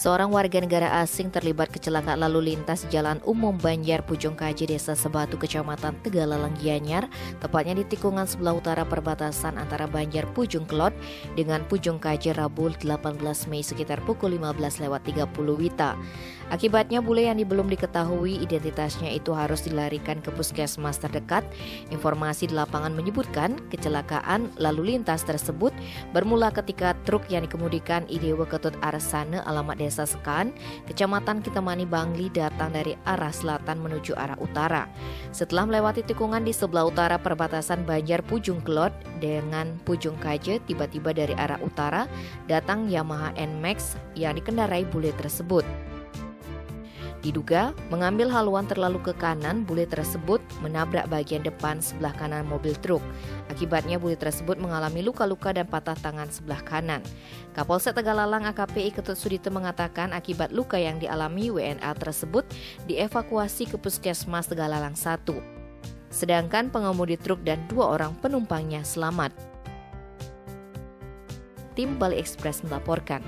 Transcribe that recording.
Seorang warga negara asing terlibat kecelakaan lalu lintas Jalan Umum Banjar Pujung Kaji, Desa Sebatu, Kecamatan Tegalalang, Gianyar, tepatnya di tikungan sebelah utara perbatasan antara Banjar Pujung Kelot dengan Pujung Kaji, Rabu 18 Mei sekitar pukul 15.30 WITA. Akibatnya bule yang belum diketahui identitasnya itu harus dilarikan ke puskesmas terdekat. Informasi di lapangan menyebutkan kecelakaan lalu lintas tersebut bermula ketika truk yang dikemudikan Idewa Ketut Arsana alamat Desa Sekan, Kecamatan Kitamani Bangli datang dari arah selatan menuju arah utara. Setelah melewati tikungan di sebelah utara perbatasan Banjar Pujung Kelot dengan Pujung Kaje, tiba-tiba dari arah utara datang Yamaha NMAX yang dikendarai bule tersebut. Diduga mengambil haluan terlalu ke kanan, bule tersebut menabrak bagian depan sebelah kanan mobil truk. Akibatnya bule tersebut mengalami luka-luka dan patah tangan sebelah kanan. Kapolsek Tegalalang AKP Ketut Sudito mengatakan akibat luka yang dialami WNA tersebut dievakuasi ke Puskesmas Tegalalang 1. Sedangkan pengemudi truk dan 2 orang penumpangnya selamat. Tim Bali Express melaporkan.